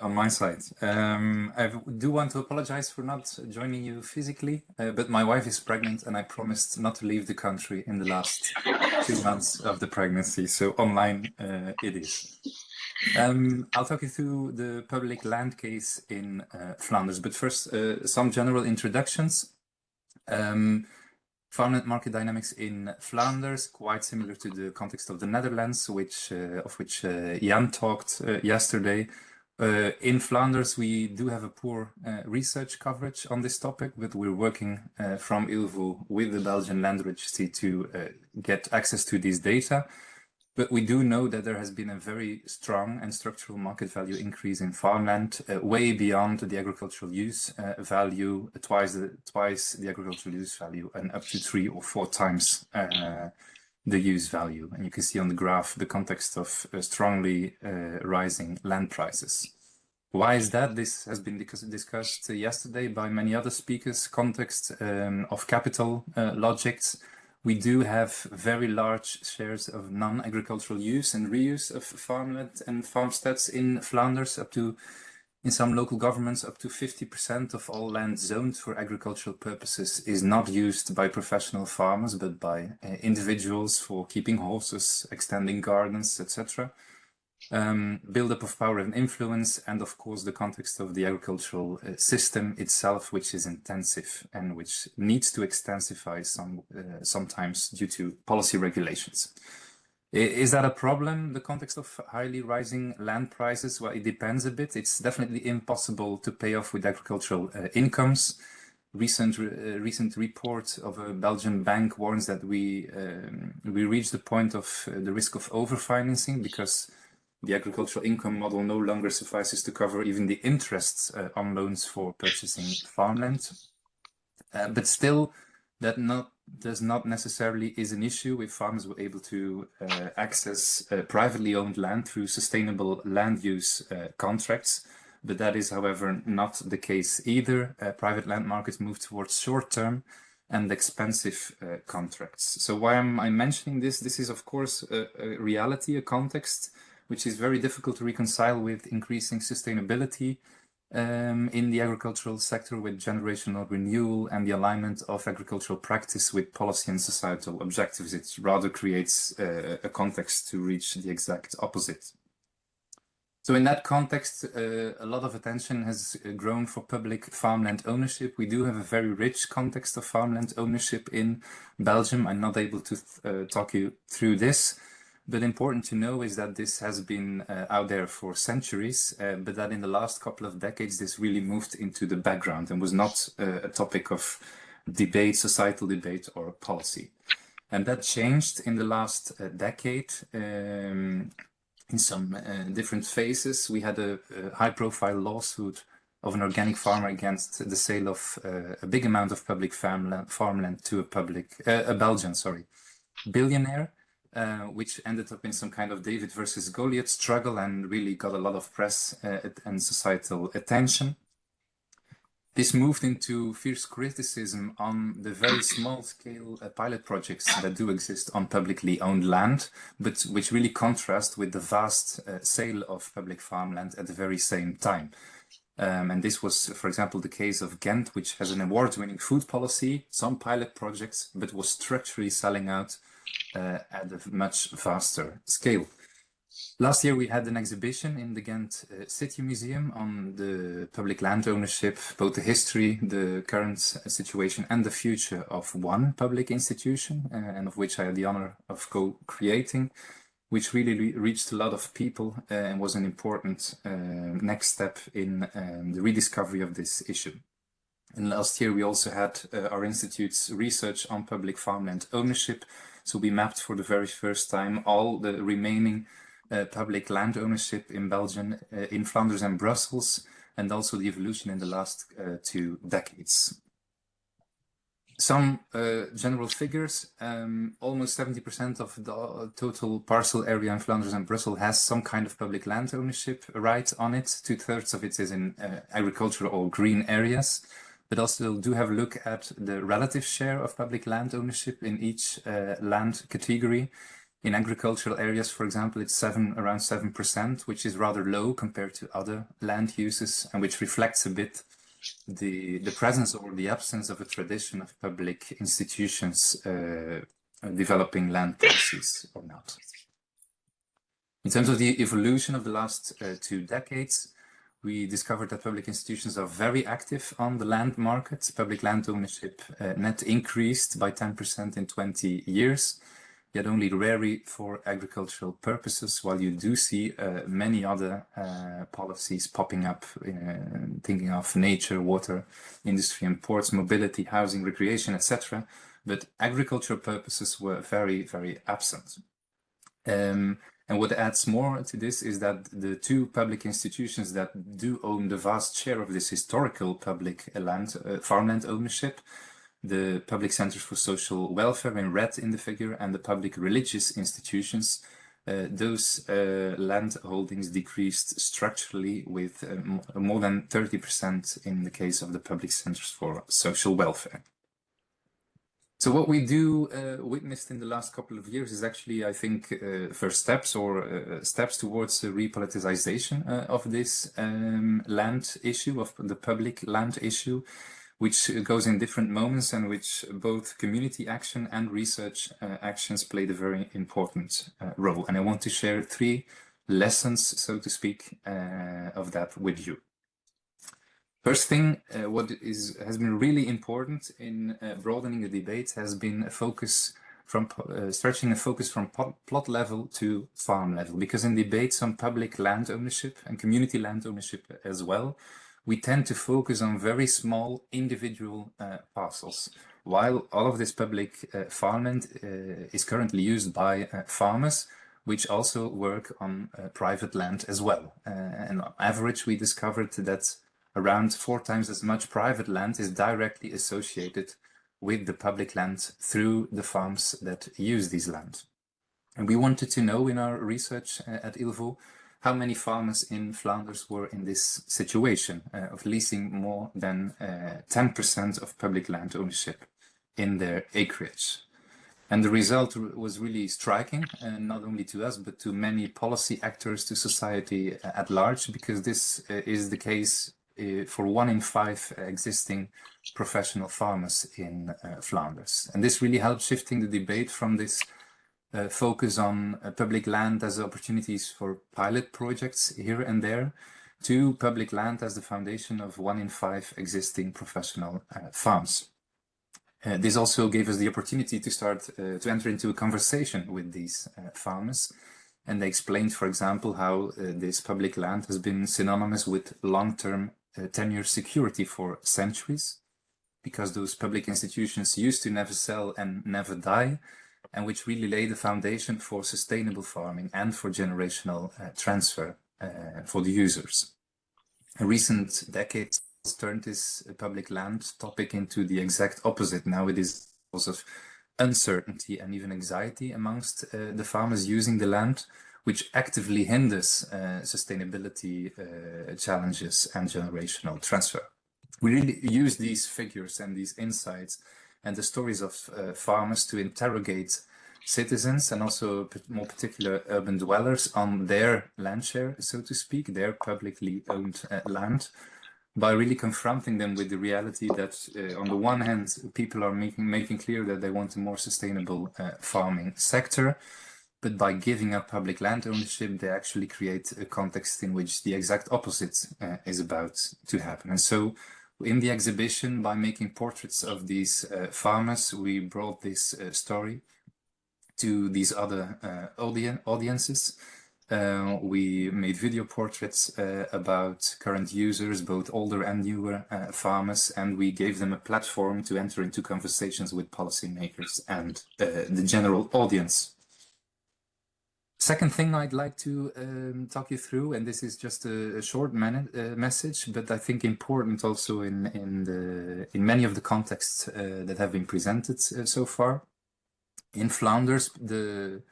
on my side. I do want to apologize for not joining you physically, but my wife is pregnant and I promised not to leave the country in the last 2 months of the pregnancy. So online it is. I'll talk you through the public land case in Flanders, but first some general introductions. Farmland market dynamics in Flanders, quite similar to the context of the Netherlands, of which Jan talked yesterday. In Flanders, we do have a poor research coverage on this topic, but we're working from ILVO with the Belgian Land Registry to get access to these data. But we do know that there has been a very strong and structural market value increase in farmland, way beyond the agricultural use value, twice the agricultural use value, and up to 3 or 4 times the use value. And you can see on the graph the context of strongly rising land prices. Why is that? This has been discussed yesterday by many other speakers. Context of capital logics. We do have very large shares of non-agricultural use and reuse of farmland and farmsteads in Flanders, in some local governments, up to 50% of all land zoned for agricultural purposes is not used by professional farmers, but by individuals for keeping horses, extending gardens, etc. Build-up of power and influence, and of course the context of the agricultural system itself, which is intensive and which needs to extensify sometimes due to policy regulations. Is that a problem, the context of highly rising land prices? Well, it depends a bit. It's definitely impossible to pay off with agricultural incomes. Recent report of a Belgian bank warns that we reach the point of the risk of overfinancing, because the agricultural income model no longer suffices to cover even the interests on loans for purchasing farmland. But still, that does not necessarily is an issue if farmers were able to access privately owned land through sustainable land use contracts. But that is, however, not the case either. Private land markets move towards short-term and expensive contracts. So why am I mentioning this? This is, of course, a reality, a context which is very difficult to reconcile with increasing sustainability in the agricultural sector, with generational renewal and the alignment of agricultural practice with policy and societal objectives. It rather creates a context to reach the exact opposite. So in that context, a lot of attention has grown for public farmland ownership. We do have a very rich context of farmland ownership in Belgium. I'm not able to talk you through this. But important to know is that this has been out there for centuries, but that in the last couple of decades, this really moved into the background and was not a topic of debate, societal debate or policy. And that changed in the last decade in some different phases. We had a high-profile lawsuit of an organic farmer against the sale of a big amount of public farmland to a Belgian billionaire. Which ended up in some kind of David versus Goliath struggle and really got a lot of press and societal attention. This moved into fierce criticism on the very small-scale pilot projects that do exist on publicly owned land, but which really contrast with the vast sale of public farmland at the very same time. And this was, for example, the case of Ghent, which has an award-winning food policy, some pilot projects, but was structurally selling out at a much faster scale. Last year we had an exhibition in the Ghent City Museum on the public land ownership, both the history, the current situation and the future of one public institution, and of which I had the honor of co-creating, which really reached a lot of people and was an important next step in the rediscovery of this issue. And last year we also had our institute's research on public farmland ownership. So we mapped for the very first time all the remaining public land ownership in Belgium, in Flanders and Brussels, and also the evolution in the last 2 decades. Some general figures, almost 70% of the total parcel area in Flanders and Brussels has some kind of public land ownership right on it. 2/3 of it is in agricultural or green areas. But also do have a look at the relative share of public land ownership in each land category. In agricultural areas, for example, it's around 7%, which is rather low compared to other land uses, and which reflects a bit the presence or the absence of a tradition of public institutions developing land policies or not. In terms of the evolution of the last 2 decades, we discovered that public institutions are very active on the land market. Public land ownership net increased by 10% in 20 years, yet only rarely for agricultural purposes, while you do see many other policies popping up, thinking of nature, water, industry and ports, mobility, housing, recreation, etc. But agricultural purposes were very, very absent. And what adds more to this is that the 2 public institutions that do own the vast share of this historical public land, farmland ownership, the public centers for social welfare in red in the figure, and the public religious institutions, those land holdings decreased structurally with more than 30% in the case of the public centers for social welfare. So what we do witnessed in the last couple of years is actually, I think, first steps or steps towards the repoliticization of this land issue, of the public land issue, which goes in different moments and which both community action and research actions played a very important role. And I want to share 3 lessons, so to speak, of that with you. First thing, what has been really important in broadening the debate has been a focus from stretching a focus from plot level to farm level, because in debates on public land ownership and community land ownership as well, we tend to focus on very small individual parcels, while all of this public farmland is currently used by farmers, which also work on private land as well. And on average, we discovered that around 4 times as much private land is directly associated with the public land through the farms that use this land. And we wanted to know in our research at ILVO how many farmers in Flanders were in this situation of leasing more than 10% of public land ownership in their acreage. And the result was really striking, not only to us, but to many policy actors, to society at large, because this is the case for 1 in 5 existing professional farmers in Flanders. And this really helped shifting the debate from this focus on public land as opportunities for pilot projects here and there to public land as the foundation of 1 in 5 existing professional farms. This also gave us the opportunity to start to enter into a conversation with these farmers. And they explained, for example, how this public land has been synonymous with long-term tenure security for centuries, because those public institutions used to never sell and never die, and which really lay the foundation for sustainable farming and for generational transfer for the users. In recent decades turned this public land topic into the exact opposite. Now it is because of uncertainty and even anxiety amongst the farmers using the land, which actively hinders sustainability challenges and generational transfer. We really use these figures and these insights and the stories of farmers to interrogate citizens and also more particular urban dwellers on their land share, so to speak, their publicly owned land, by really confronting them with the reality that on the one hand, people are making clear that they want a more sustainable farming sector, but by giving up public land ownership, they actually create a context in which the exact opposite is about to happen. And so in the exhibition, by making portraits of these farmers, we brought this story to these other audiences. We made video portraits about current users, both older and newer farmers, and we gave them a platform to enter into conversations with policymakers and the general audience. Second thing I'd like to talk you through, and this is just a short message, but I think important also in many of the contexts that have been presented so far. In Flanders, the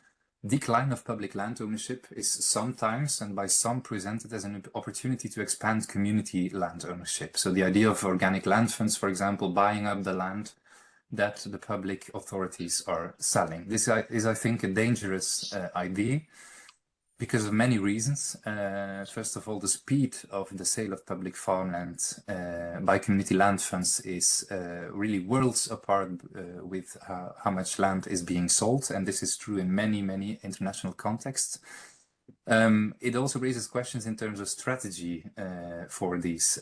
decline of public land ownership is sometimes, and by some, presented as an opportunity to expand community land ownership. So the idea of organic land funds, for example, buying up the land that the public authorities are selling. This is, I think, a dangerous idea because of many reasons. First of all, the speed of the sale of public farmland by community land funds is really worlds apart with how much land is being sold. And this is true in many, many international contexts. It also raises questions in terms of strategy for these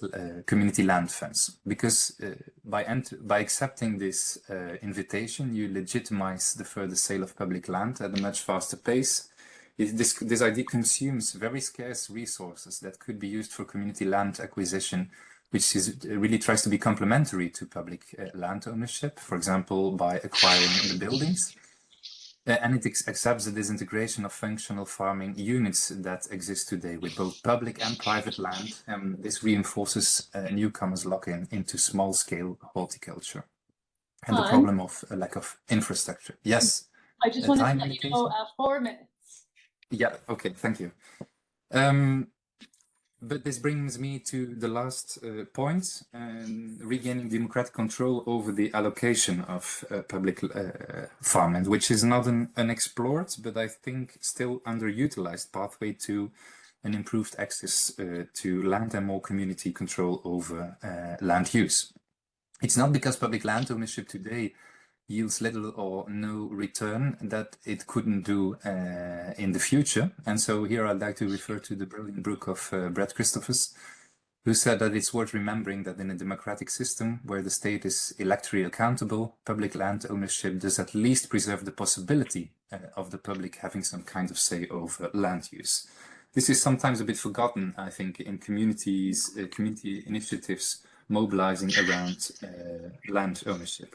community land funds, because by accepting this invitation, you legitimize the further sale of public land at a much faster pace. This idea consumes very scarce resources that could be used for community land acquisition, which really tries to be complementary to public land ownership, for example, by acquiring the buildings. And it accepts the disintegration of functional farming units that exist today with both public and private land. And this reinforces newcomers' lock-in into small-scale horticulture. And the problem of a lack of infrastructure. Yes. I just wanted to let you know 4 minutes. Yeah, okay, thank you. But this brings me to the last point, regaining democratic control over the allocation of public farmland, which is not an unexplored, but I think still underutilized pathway to an improved access to land and more community control over land use. It's not because public land ownership today yields little or no return that it couldn't do in the future. And so here I'd like to refer to the brilliant book of Brett Christophers, who said that it's worth remembering that in a democratic system where the state is electorally accountable, public land ownership does at least preserve the possibility of the public having some kind of say over land use. This is sometimes a bit forgotten, I think, in communities, community initiatives mobilizing around land ownership.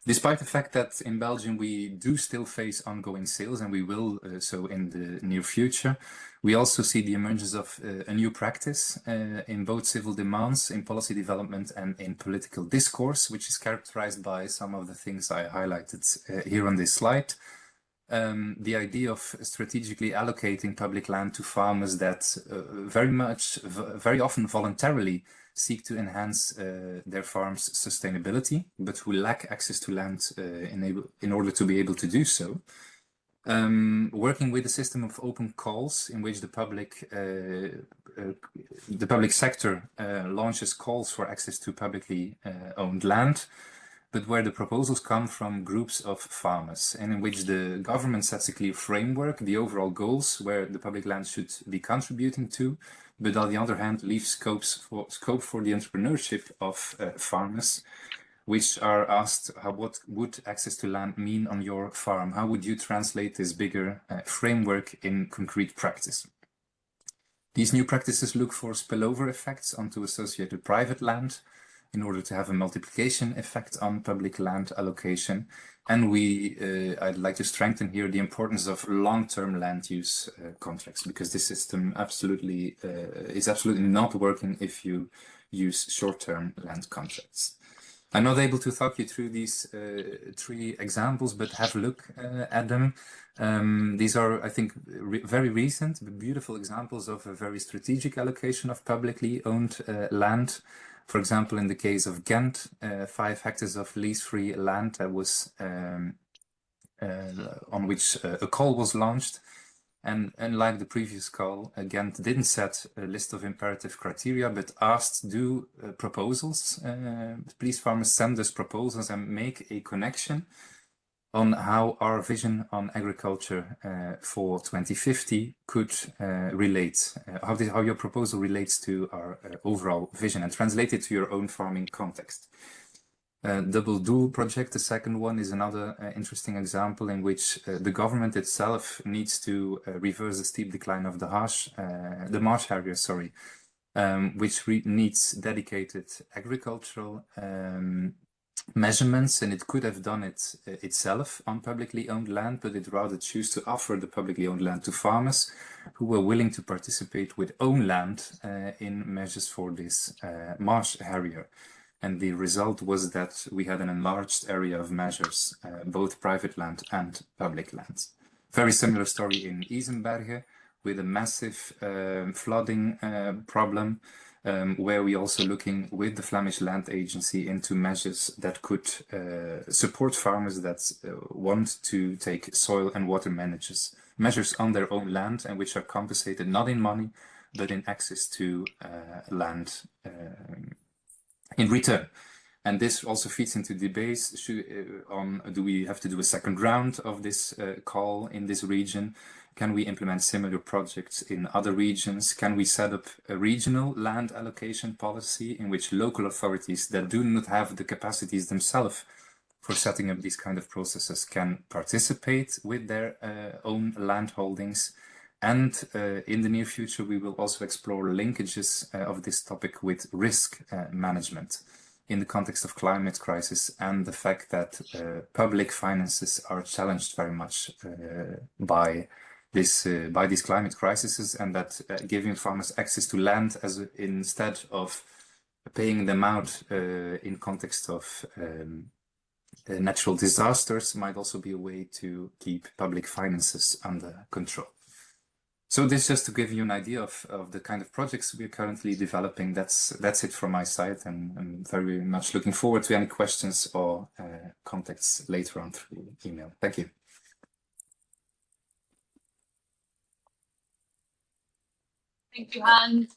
Despite the fact that in Belgium we do still face ongoing sales, and we will so in the near future, we also see the emergence of a new practice in both civil demands, in policy development, and in political discourse, which is characterized by some of the things I highlighted here on this slide. The idea of strategically allocating public land to farmers that very often voluntarily seek to enhance their farm's sustainability, but who lack access to land in order to be able to do so. Working with a system of open calls in which the public sector launches calls for access to publicly owned land, but where the proposals come from groups of farmers, and in which the government sets a clear framework, the overall goals where the public land should be contributing to, but on the other hand leaves scope for the entrepreneurship of farmers, which are asked, what would access to land mean on your farm? How would you translate this bigger framework in concrete practice? These new practices look for spillover effects onto associated private land in order to have a multiplication effect on public land allocation. And I'd like to strengthen here the importance of long-term land use contracts, because this system is absolutely not working if you use short-term land contracts. I'm not able to talk you through these 3 examples, but have a look at them. These are, I think, very recent, but beautiful examples of a very strategic allocation of publicly owned land. For example, in the case of Ghent, 5 hectares of lease-free land that was on which a call was launched. And unlike the previous call, Ghent didn't set a list of imperative criteria, but asked, do proposals. Please, farmers, send us proposals and make a connection on how our vision on agriculture for 2050 could relate, how your proposal relates to our overall vision, and translate it to your own farming context. Double Doel project, the second one, is another interesting example in which the government itself needs to reverse the steep decline of the marsh area, which needs dedicated agricultural measurements, and it could have done it itself on publicly owned land, but it rather chose to offer the publicly owned land to farmers who were willing to participate with own land in measures for this marsh area. And the result was that we had an enlarged area of measures, both private land and public lands. Very similar story in Isenberge, with a massive flooding problem, where we also looking with the Flemish Land Agency into measures that could support farmers that want to take soil and water measures on their own land, and which are compensated not in money, but in access to land in return. And this also feeds into debates on do we have to do a second round of this call in this region? Can we implement similar projects in other regions? Can we set up a regional land allocation policy in which local authorities that do not have the capacities themselves for setting up these kind of processes can participate with their own land holdings? And in the near future, we will also explore linkages of this topic with risk management in the context of climate crisis and the fact that public finances are challenged very much by these climate crises, and that giving farmers access to land instead of paying them out in context of natural disasters might also be a way to keep public finances under control. So this just to give you an idea of the kind of projects we're currently developing. That's it from my side, and I'm very much looking forward to any questions or contacts later on through email. Thank you. Thank you, Hans.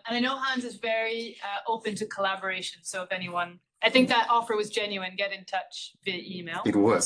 And I know Hans is very open to collaboration. So if anyone, I think that offer was genuine, get in touch via email. It was.